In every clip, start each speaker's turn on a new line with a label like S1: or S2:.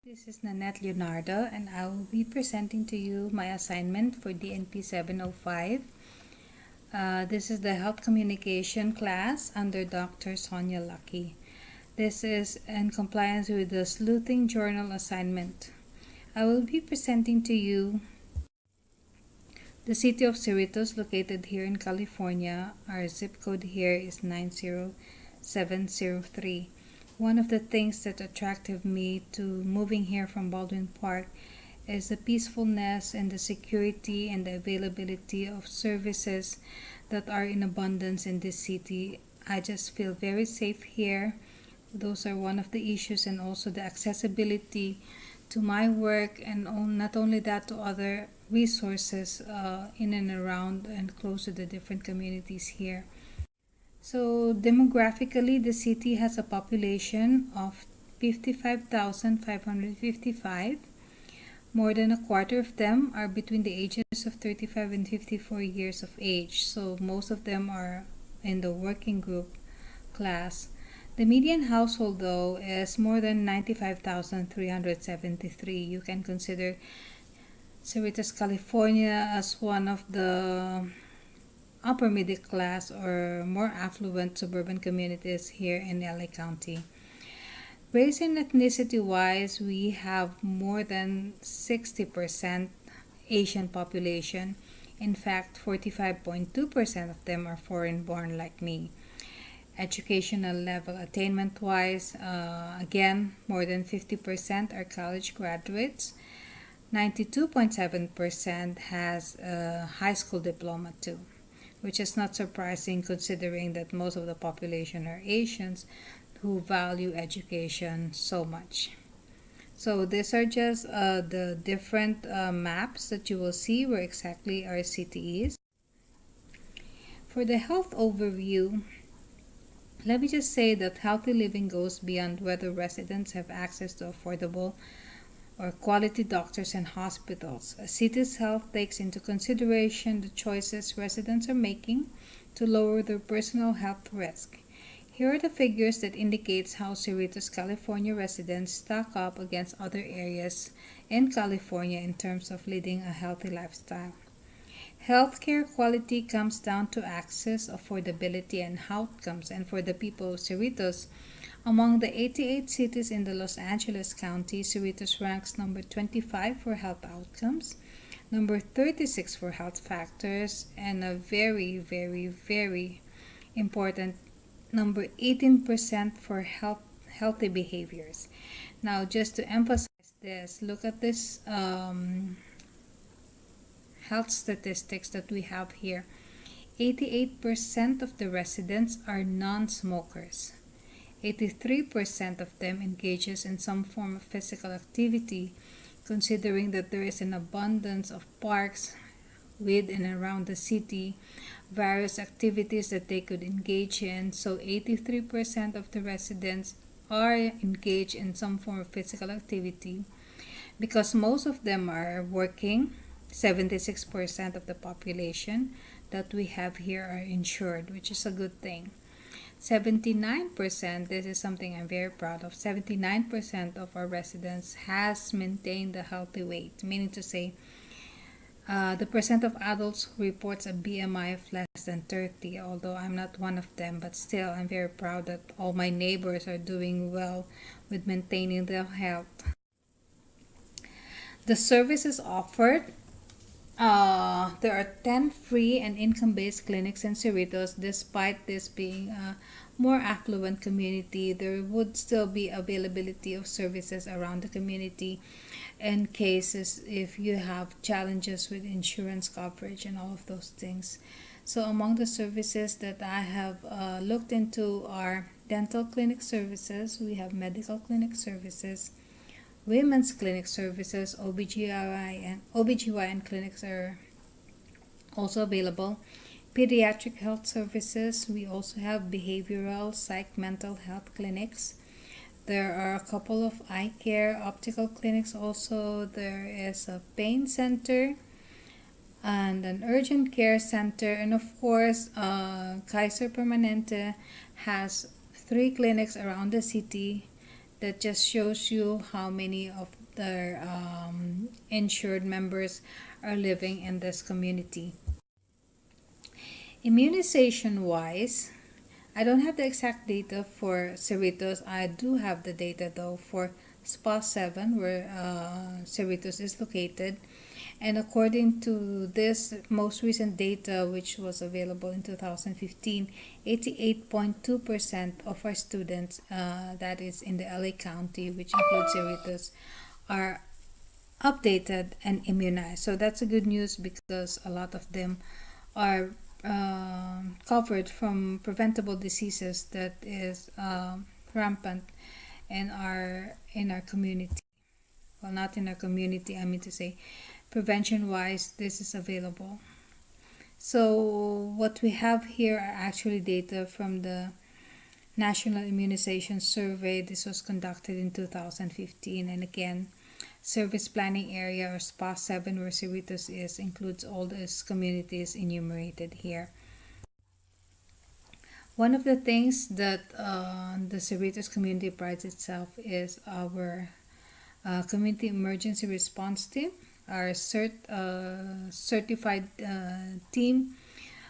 S1: This is Nanette Leonardo, and I will be presenting to you my assignment for DNP 705. This is the Health Communication class under Dr. Sonia Lucky. This is in compliance with the Sleuthing Journal assignment. I will be presenting to you the city of Cerritos, located here in California. Our zip code here is 90703. One of the things that attracted me to moving here from Baldwin Park is the peacefulness and the security and the availability of services that are in abundance in this city. I just feel very safe here. Those are one of the issues, and also the accessibility to my work, and not only that, to other resources in and around and close to the different communities here. So demographically, the city has a population of 55,555. More than a quarter of them are between the ages of 35 and 54 years of age. So most of them are in the working group class. The median household, though, is more than 95,373. You can consider Cerritos, California as one of the upper middle class or more affluent suburban communities here in LA County. Race and ethnicity wise, we have more than 60% Asian population. In fact, 45.2% of them are foreign born like me. Educational level attainment wise, again, more than 50% are college graduates. 92.7% has a high school diploma too, which is not surprising considering that most of the population are Asians who value education so much. So these are just the different maps that you will see where exactly our city is. For the health overview, let me just say that healthy living goes beyond whether residents have access to affordable or quality doctors and hospitals. A city's health takes into consideration the choices residents are making to lower their personal health risk. Here are the figures that indicates how Cerritos, California residents stack up against other areas in California in terms of leading a healthy lifestyle. Healthcare quality comes down to access, affordability, and outcomes. And for the people of Cerritos, among the 88 cities in the Los Angeles County, Cerritos ranks number 25 for health outcomes, number 36 for health factors, and a very, very, very important number 18% for healthy behaviors. Now, just to emphasize this, look at this health statistics that we have here. 88% of the residents are non-smokers. 83% of them engages in some form of physical activity, considering that there is an abundance of parks with and around the city, various activities that they could engage in. So 83% of the residents are engaged in some form of physical activity. Because most of them are working, 76% of the population that we have here are insured, which is a good thing. 79%, this is something I'm very proud of, 79% of our residents has maintained a healthy weight, meaning to say the percent of adults who reports a BMI of less than 30, although I'm not one of them, but still I'm very proud that all my neighbors are doing well with maintaining their health. The services offered, there are 10 free and income-based clinics in Cerritos. Despite this being a more affluent community, there would still be availability of services around the community in cases if you have challenges with insurance coverage and all of those things. So among the services that I have looked into are dental clinic services, we have medical clinic services, women's clinic services, OBGYN clinics are also available. Pediatric health services, we also have behavioral, psych, mental health clinics. There are a couple of eye care, optical clinics also. There is a pain center and an urgent care center. And of course, Kaiser Permanente has 3 clinics around the city that just shows you how many of their insured members are living in this community. Immunization wise, I don't have the exact data for Cerritos. I do have the data though for SPA 7 where Cerritos is located. And according to this most recent data, which was available in 2015, 88.2% of our students, that is in the LA County, which includes Cerritos, are updated and immunized. So that's a good news because a lot of them are covered from preventable diseases that is rampant in our community. Well, not in our community, I mean to say, prevention wise, this is available. So what we have here are actually data from the National Immunization Survey. This was conducted in 2015, and again, Service Planning Area or SPA 7 where Cerritos is includes all these communities enumerated here. One of the things that the Cerritos community prides itself is our community emergency response team, our certified team.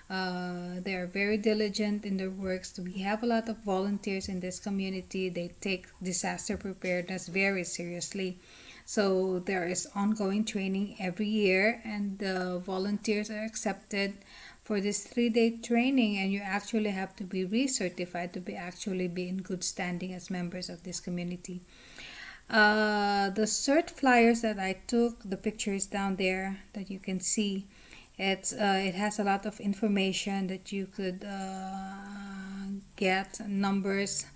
S1: They are very diligent in their works. We have a lot of volunteers in this community. They take disaster preparedness very seriously. So there is ongoing training every year, and the volunteers are accepted for this 3-day training, and you actually have to be recertified to be in good standing as members of this community. The cert flyers that I took, the picture is down there that you can see. It has a lot of information that you could get, numbers,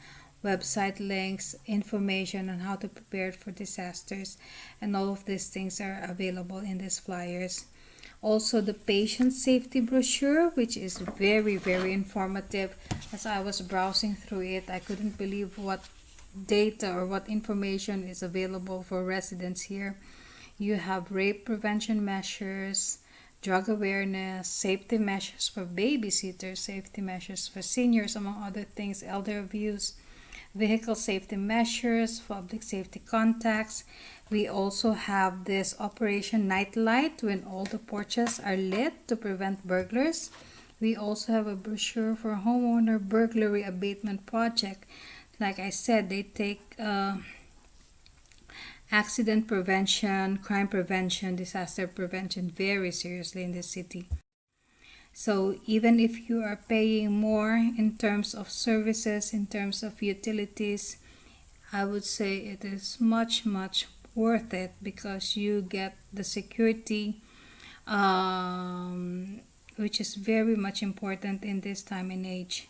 S1: website links, information on how to prepare for disasters, and all of these things are available in these flyers. Also, the patient safety brochure, which is very, very informative. As I was browsing through it, I couldn't believe what data or what information is available for residents here. You have rape prevention measures, drug awareness, safety measures for babysitters, safety measures for seniors, among other things, elder abuse, vehicle safety measures, public safety contacts. We also have this Operation Nightlight when all the porches are lit to prevent burglars. We also have a brochure for homeowner burglary abatement project. Like I said, they take accident prevention, crime prevention, disaster prevention very seriously in this city. So even if you are paying more in terms of services, in terms of utilities, I would say it is much, much worth it because you get the security, which is very much important in this time and age.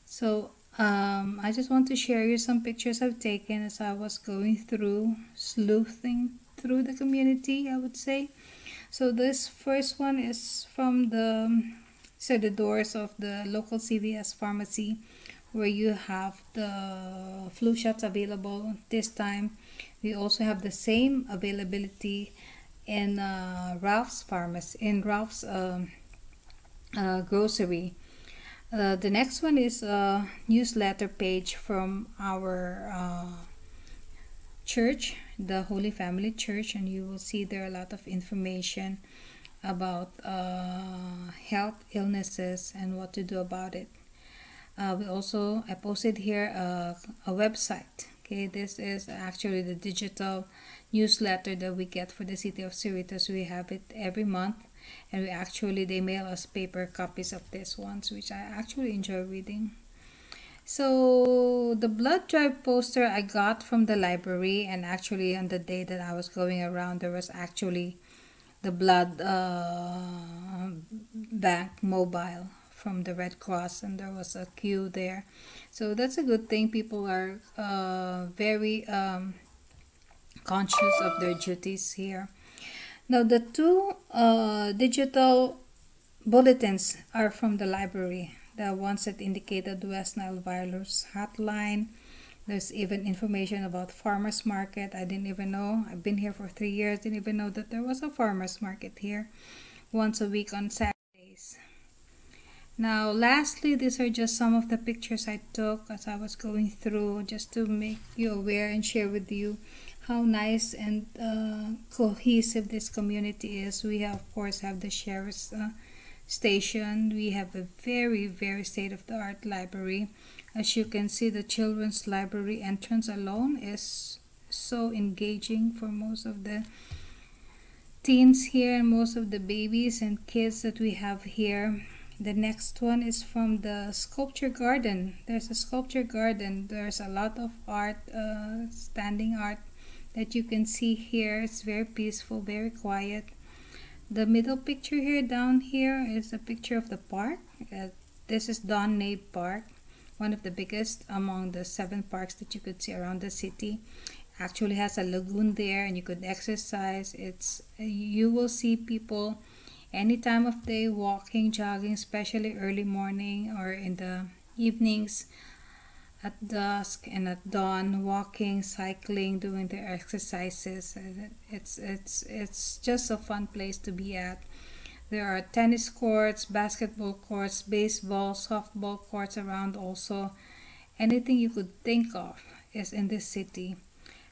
S1: So I just want to share you some pictures I've taken as I was going through, sleuthing through the community, I would say. So this first one is from the doors of the local CVS pharmacy, where you have the flu shots available this time. We also have the same availability in Ralph's pharmacy, in Ralph's grocery. The next one is a newsletter page from our church, the Holy Family Church, and you will see there a lot of information about health illnesses and what to do about it. I posted here a website. Okay, this is actually the digital newsletter that we get for the city of Cerritos. We have it every month, and they mail us paper copies of these ones, which I actually enjoy reading. So the blood drive poster I got from the library, and actually on the day that I was going around, there was actually the blood bank mobile from the Red Cross, and there was a queue there. So that's a good thing. People are very conscious of their duties here. Now the two digital bulletins are from the library. The ones that indicated the West Nile virus hotline. There's even information about farmers market. I didn't even know. I've been here for 3 years. Didn't even know that there was a farmers market here once a week on Saturdays. Now, lastly, these are just some of the pictures I took as I was going through, just to make you aware and share with you how nice and cohesive this community is. We have, of course, have the sheriff's station. We have a very, very state-of-the-art library. As you can see, the children's library entrance alone is so engaging for most of the teens here and most of the babies and kids that we have here. The next one is from the sculpture garden. There's a sculpture garden. There's a lot of art, standing art that you can see here. It's very peaceful, very quiet. The middle picture here down here is a picture of the park. This is Don Nabe Park, one of the biggest among the 7 parks that you could see around the city. Actually has a lagoon there and you could exercise. You will see people any time of day walking, jogging, especially early morning or in the evenings, at dusk and at dawn, walking, cycling, doing their exercises. It's just a fun place to be at. There are tennis courts, basketball courts, baseball, softball courts around also. Anything you could think of is in this city.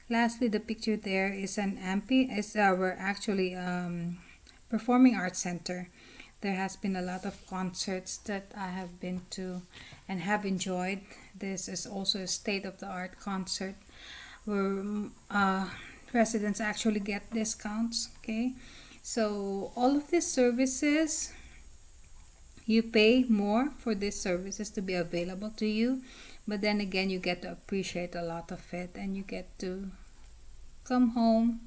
S1: Lastly, the picture there is an our actually performing arts center. There has been a lot of concerts that I have been to and have enjoyed. This is also a state-of-the-art concert where residents actually get discounts. Okay, so all of these services, you pay more for these services to be available to you, but then again, you get to appreciate a lot of it and you get to come home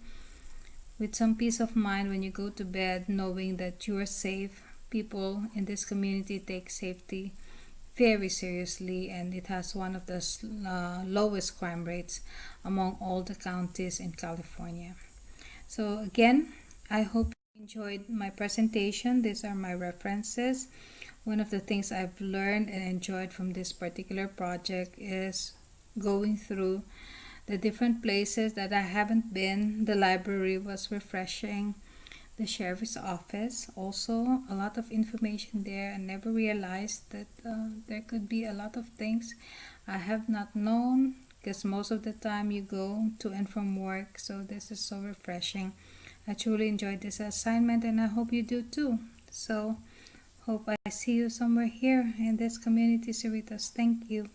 S1: with some peace of mind when you go to bed, knowing that you are safe. People in this community take safety very seriously, and it has one of the lowest crime rates among all the counties in California. So again, I hope you enjoyed my presentation. These are my references. One of the things I've learned and enjoyed from this particular project is going through the different places that I haven't been. The library was refreshing. The sheriff's office, also a lot of information there. I never realized that there could be a lot of things I have not known, because most of the time you go to and from work. So this is so refreshing. I truly enjoyed this assignment and I hope you do too. So hope I see you somewhere here in this community, Cerritos. Thank you.